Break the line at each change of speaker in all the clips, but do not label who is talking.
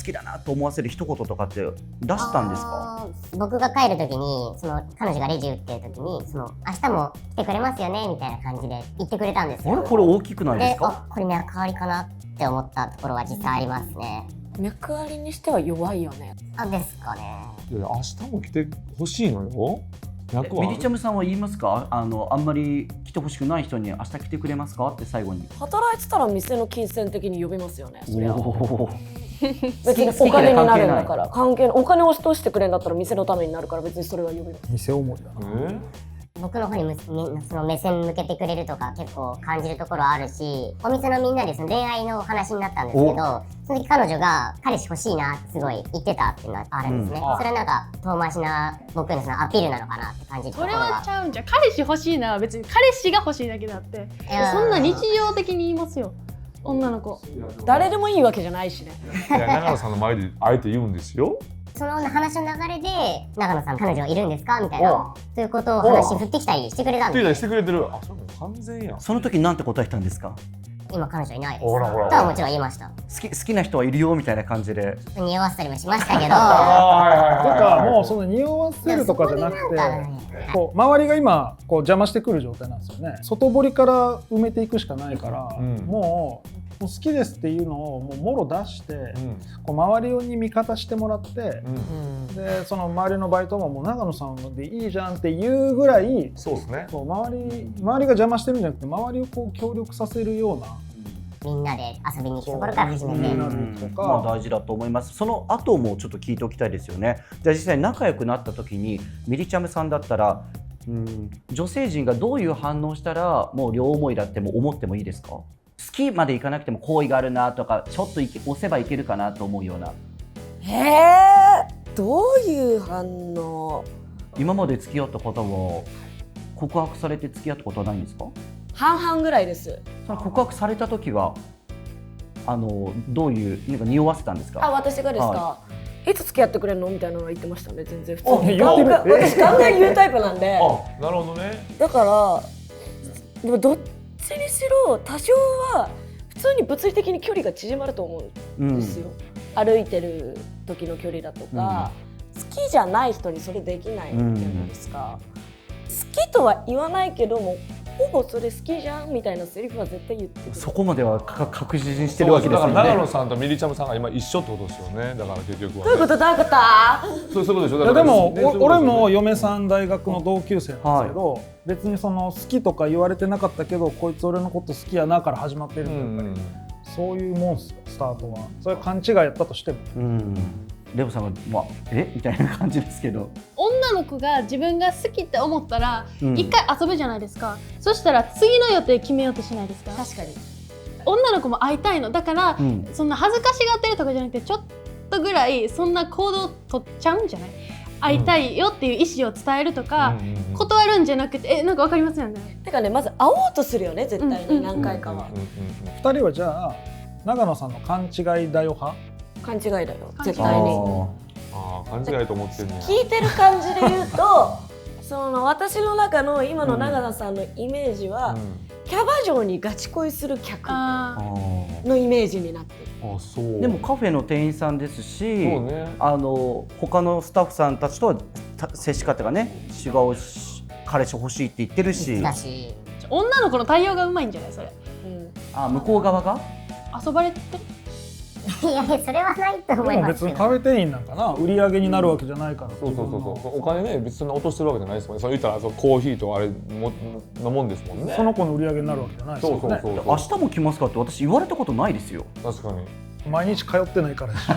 好きだなと思わせる一言とかって出したんですか？
僕が帰る時に彼女がレジ打ってる時に明日も来てくれますよねみたいな感じで言ってくれたんですよ。
あれこれ大きくないです
で、
か？
これ脈ありかなって思ったところは実際ありますね。
脈ありにしては弱いよね。
ですかね。
いや明日も来てほしいのよ。
ミリチャムさんは言いますか？あんまり来てほしくない人に明日来てくれますかって最後に。
働いてたら店の金銭的に呼びますよね。そりゃ
お
別にお金になるんだから関係ない。お金を落としてくれんだったら店のためになるから別にそれは呼びます。
店思いだな。
僕の方にその目線向けてくれるとか結構感じるところあるし、お店のみんなでその恋愛のお話になったんですけど、その時彼女が彼氏欲しいなってすごい言ってたっていうのがあるんですね。それはなんか遠回しな僕へのそのアピールなのかなって感じるところは。
それはちゃうんじゃん。彼氏欲しいなは別に彼氏が欲しいだけであって、そんな日常的に言いますよ女の子。
誰でもいいわけじゃないしね。
いや長野さんの前であえて言うんですよ。
その話の流れで長野さん彼女いるんですかみたいなということを話振ってきたりしてくれたんです。
してくれてる。あ、それも完全やん。
その時なんて答えたんですか？
今彼女いないです。
ほらほら
とはもちろん言いました。
好きな人はいるよみたいな感じで
匂わせたりもしましたけど。
だからもうその匂わせるとかじゃなくて、こう周りが今こう邪魔してくる状態なんですよね。外堀から埋めていくしかないから、もう好きですっていうのをもうもろ出して、こう周りに味方してもらって、でその周りのバイトももう長野さんでいいじゃんっていうぐらい、
そうですね。
周りが邪魔してるんじゃなくて周りをこう協力させるような。
みんなで遊びに行くところから始めて、
まあ大事だと思います。その後もちょっと聞いておきたいですよね。じゃあ実際仲良くなった時にミリチャムさんだったら、女性陣がどういう反応したらもう両思いだっても思ってもいいですか？好きまでいかなくても好意があるなとか、ちょっと押せばいけるかなと思うような。
どういう反応？
今まで付き合った方は告白されて付き合ったことはないんですか？
半々ぐらいです。
その告白された時はどういうなんか匂わせたんですか？
私がですか、いつ付き合ってくれるのみたいなのは言ってましたね。全然普通に私ガンガン言うタイプなんで。
なるほどね。
だからでもどっちにしろ多少は普通に物理的に距離が縮まると思うんですよ、歩いてる時の距離だとか、好きじゃない人にそれできないじゃないですか、好きとは言わないけどもほぼそれ好きじゃんみたいなセリフは絶対言ってくる。
そこまでは確実にしてるわけですよね。
だから長野さんとミリチャムさんが今一緒ってことですよね。だから結局は、
どういうことそういう
ことでしょ。
でも俺も嫁さん大学の同級生なんですけど、別にその好きとか言われてなかったけどこいつ俺のこと好きやなから始まってるんだよ、そういうもんスタートは。それは勘違いやったとしても、
レオさんがみたいな感じですけど、
女の子が自分が好きって思ったら一回遊ぶじゃないですか、そしたら次の予定決めようとしないですか？
確かに
女の子も会いたいのだから、そんな恥ずかしがってるとかじゃなくてちょっとぐらいそんな行動取っちゃうんじゃない？会いたいよっていう意思を伝えるとか、断るんじゃなくてなんか分かりますよね。
てかね、まず会おうとするよね絶対に何回かは。
2人はじゃあ長野さんの勘違いだよ派？
勘違いだよ絶対に。
勘違いと思ってるね。
聞いてる感じで言うとその私の中の今の長野さんのイメージは、キャバ嬢にガチ恋する客のイメージになってる。
でもカフェの店員さんですし、他のスタッフさんたちとは接し方がね違うし、彼氏欲しいって言ってるし、
女の子の対応がうまいんじゃないそれ。
向こう側が
遊ばれてる？
いやそれはないと思います
別にカフェ店員なんかな、売り上げになるわけじゃないから。
そうお金ね別に落としてるわけじゃないですもんね。そう言ったらコーヒーとあれのもんですもんね。
その子の売り上げになるわけじゃないですよね。
明日も来ますかって私言われたことないですよ。
確かに
毎日通ってないからでしょ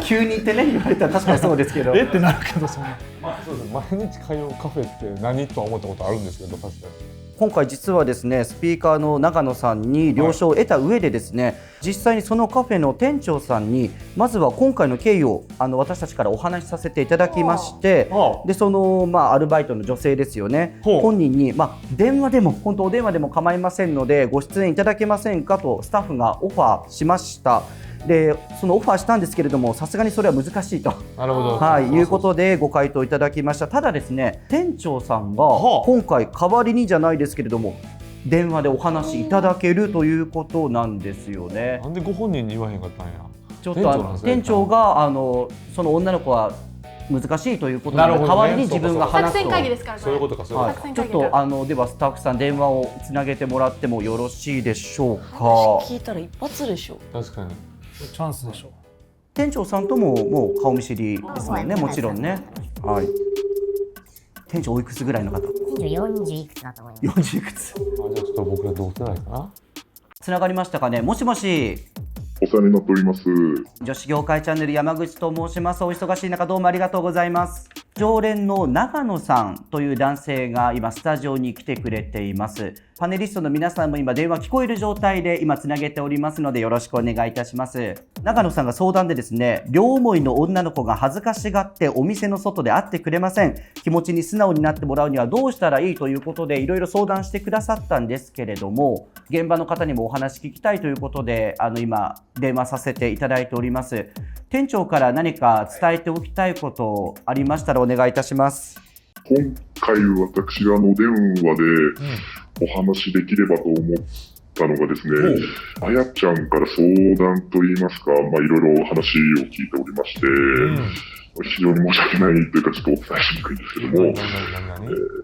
急にってね言われたら確かにそうですけど
ってなるけど、そんな
そうです。毎日通うカフェって何とは思ったことあるんですけど、確かに
今回実はですね、スピーカーの長野さんに了承を得た上でですね、実際にそのカフェの店長さんにまずは今回の経緯を私たちからお話しさせていただきまして、でそのアルバイトの女性ですよね、本人に電話でも本当お電話でも構いませんのでご出演いただけませんかとスタッフがオファーしました。でそのオファーしたんですけれども、さすがにそれは難しいということでご回答いただきました。ただですね、店長さんが今回代わりにじゃないですけれども電話でお話いただけるということなんですよね。
なんでご本人に言わへんかったんや。
ちょっと店長がその女の子は難しいということで、代わりに自分が話すと。
作戦会議ですからね。
そういうことか、そういうことか。
ちょっとではスタッフさん電話をつなげてもらってもよろしいでしょうか。
話聞いたら一発でしょ。
確かに。
チャンスでしょ。
店長さんとももう顔見知りですもんね、もちろんね。はい。店長おいくつぐらいの方
40いくつだと思います。
40いくつ。
じゃあちょっと僕ら同世代かな。
つながりましたかね。もしもし。
お世話になっております。
女子業界チャンネル山口と申します。お忙しい中どうもありがとうございます。常連の長野さんという男性が今スタジオに来てくれています。パネリストの皆さんも今電話聞こえる状態で今つなげておりますのでよろしくお願いいたします。長野さんが相談でですね、両思いの女の子が恥ずかしがってお店の外で会ってくれません。気持ちに素直になってもらうにはどうしたらいいということでいろいろ相談してくださったんですけれども、現場の方にもお話聞きたいということで今電話させていただいております。店長から何か伝えておきたいことありましたらお願いいたします。
今回私が電話でお話できればと思ったのがですね、あやちゃんから相談といいますか、いろいろ話を聞いておりまして、非常に申し訳ないというかちょっとお伝えしにくいんですけども、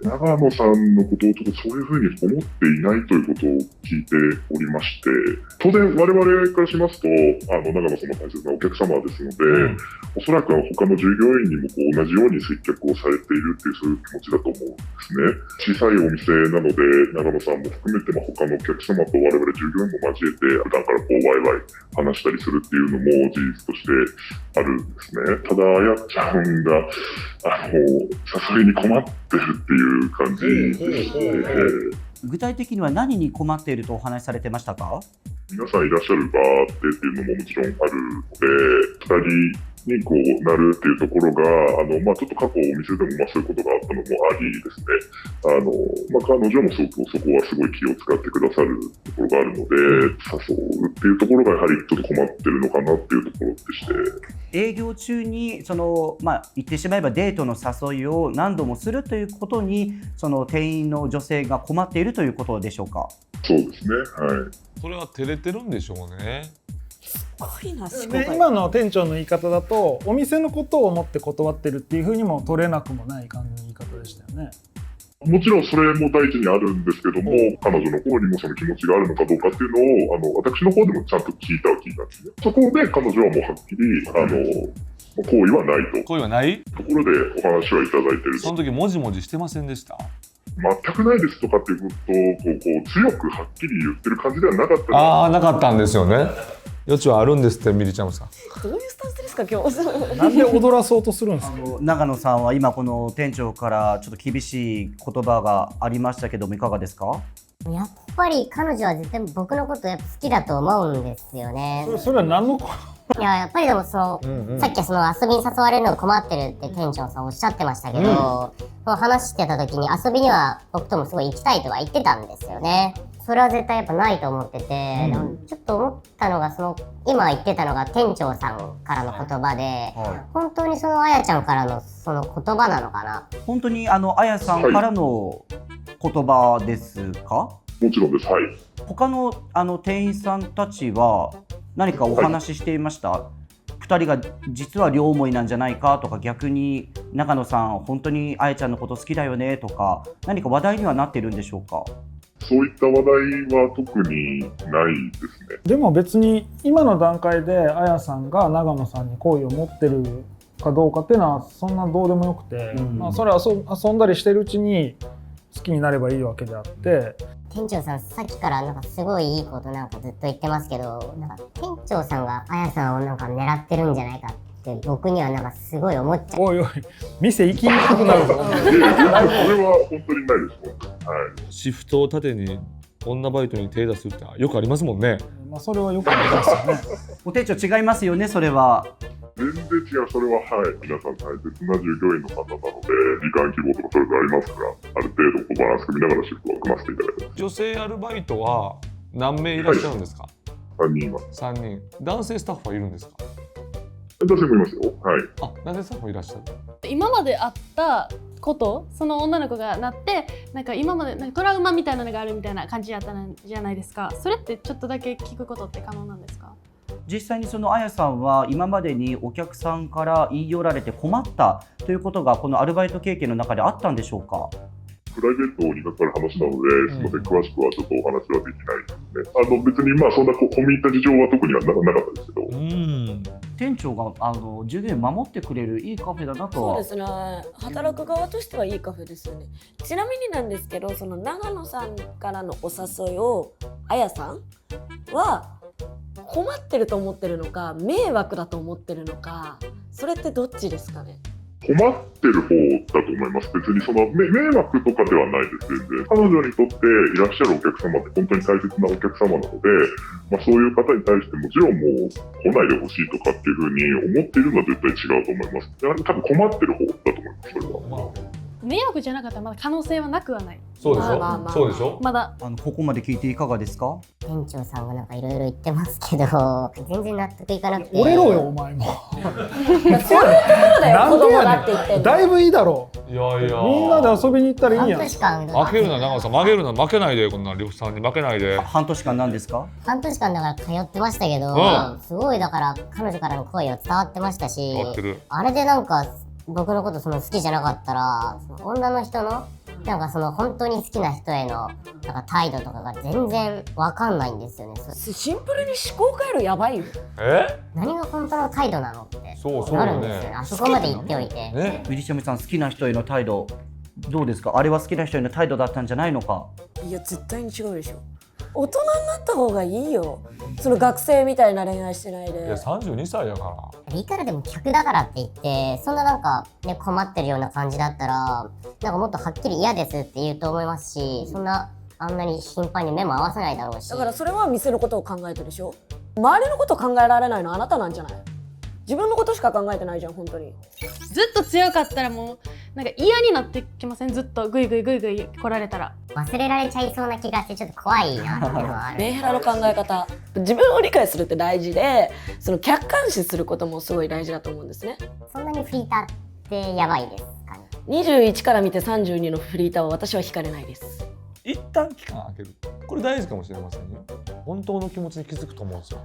長野さんのことをちょっとそういうふうに思っていないということを聞いておりまして、当然我々からしますと長野さんの大切なお客様ですので、おそらく他の従業員にも同じように接客をされているっていうそういう気持ちだと思うんですね。小さいお店なので長野さんも含めて他のお客様と我々従業員も交えて普段からワイワイ話したりするっていうのも事実としてあるんですね。ただあやちゃんが誘いに困ってるっていう感じでして、
具体的には何に困っているとお話しされてましたか？
皆さんいらっしゃる場でっていうのももちろんあるので、2人になるっていうところがちょっと過去お店でもそういうことがあったのもありですね、彼女もすごくそこはすごい気を使ってくださるところがあるので、誘うっていうところがやはりちょっと困ってるのかなっていうところでして、
営業中に言ってしまえばデートの誘いを何度もするということに店員の女性が困っているということでしょうか？
そうですね、はい。
それは照れてるんでしょうね。
すごいな、
で今の店長の言い方だとお店のことを思って断ってるっていうふうにも取れなくもない感じの言い方でしたよね。
もちろんそれも第一にあるんですけども、彼女の方にもその気持ちがあるのかどうかっていうのを私の方でもちゃんと聞いたんですね。そこで彼女はもうはっきり行為はないと。
行為はない
ところでお話はいただいている。
その時もじもじしてませんでした？
全くないですとかっていうことを強くはっきり言ってる感じではなかった。
なかったんですよね。余地はあるんですって、みりちゃんさん。
どういうスタンスですか今日？
なんで踊らそうとするんですか？
長野さんは今この店長からちょっと厳しい言葉がありましたけどもいかがですか？
やっぱり彼女は絶対僕のことやっぱ好きだと思うんですよね。
それは何の
やっぱりでもさっき遊びに誘われるのが困ってるって店長さんおっしゃってましたけど、話してた時に遊びには僕ともすごい行きたいとは言ってたんですよね。それは絶対やっぱないと思ってて、ちょっと思ったのが今言ってたのが店長さんからの言葉で、本当にあやちゃんからのその言葉なのかな。
本当にあやさんからの言葉ですか？
もちろんです。はい。
他の店員さんたちは何かお話ししていました？2人が実は両思いなんじゃないかとか、逆に長野さん本当にあやちゃんのこと好きだよねとか、何か話題にはなっているんでしょうか？
そういった話題は特にないですね。
でも別に今の段階であやさんが長野さんに好意を持ってるかどうかっていうのはそんなどうでもよくて、それは遊んだりしてるうちに好きになればいいわけであって。
店長さんさっきからすごいいいことずっと言ってますけど、店長さんがあやさんを狙ってるんじゃないかって僕にはすごい思っちゃう。
おいおい、店行きにくくなるぞ。
それは本当にないですね。はい。
シフトを縦に女バイトに手出すってよくありますもんね。
それはよくありますよね。
お店長違いますよね、それは。
全然違う。それは皆さん大切な従業員の方なので時間規模とかそれぞれありますから、ある程度バランス組みながらシフトを組ませていただいてます。
女性アルバイトは何名いらっしゃるんですか
？3人います。
3人。男性スタッフはいるんですか？
男性もいますよ。はい。
男性スタッフもいらっしゃる。
今まであったことその女の子がなって今までトラウマみたいなのがあるみたいな感じやったんじゃないですか。それってちょっとだけ聞くことって可能なんですか？
実際にそのあやさんは今までにお客さんから言い寄られて困ったということがこのアルバイト経験の中であったんでしょうか？
プライベートに関わる話なので、すみません、詳しくはちょっとお話はできないですね。別にそんな込み入った事情は特にはなかったですけど。
店長が従業員守ってくれるいいカフェだなとは。
そうですね。働く側としてはいいカフェですよね。ちなみになんですけど、その長野さんからのお誘いをあやさんは困ってると思ってるのか、迷惑だと思ってるのか、それってどっちですかね？
困ってる方だと思います。別に迷惑とかではないです、全然。彼女にとっていらっしゃるお客様って本当に大切なお客様なので、そういう方に対してもちろんもう来ないでほしいとかっていうふうに思っているのは絶対違うと思います。多分困ってる方だと思います、それは。
迷惑じゃなかったらまだ可能性はなくはない。
そうでしょ、そうでしょ。
まだ
ここまで聞いていかがですか？
店長さんがなんかいろいろ言ってますけど、全然納得いかなくて。
折れろよお前も。
そういうことだよ、子供だって言ってんの。
だいぶいいだろう。
いやいや。
みんなで遊びに行ったらいいんやん。
半年間
負けるな、長野さん、負けるな、負けないで、こんな呂布さんに負けないで。
半年間なんですか？
半年間だから通ってましたけど、すごいだから彼女からの声は伝わってましたし、あれでなんか僕のこと好きじゃなかったら、女の人のなんか本当に好きな人へのなんか態度とかが全然わかんないんですよね。
シンプルに思考回路やばいよ。
何が本当の態度なのって
そう
なるんですよね。あそこまで言っておいて。
ゆりちゃみさん、好きな人への態度どうですか？あれは好きな人への態度だったんじゃないのか？
いや絶対に違うでしょ。大人になった方がいいよ。その学生みたいな恋愛してないで。
いや32歳だから。
いくらでも客だからって言ってそんななんかね困ってるような感じだったらなんかもっとはっきり嫌ですって言うと思いますし、そんなあんなに頻繁に目も合わせないだろうし。
だからそれは店のことを考えてるでしょ。周りのこと考えられないのはあなたなんじゃない？自分のことしか考えてないじゃん本当に。
ずっと強かったらもうなんか嫌になってきません？ずっとグイグイ来られたら
忘れられちゃいそうな気がしてちょっと怖いなっていうのはある。
メンヘラの考え方、自分を理解するって大事で、その客観視することもすごい大事だと思うんですね。
そんなにフリーターってやばいですかね。
21から見て32のフリーターは私は惹かれないです。
一旦期間空ける、これ大事かもしれませんよ。本当の気持ちに気づくと思うんですよ。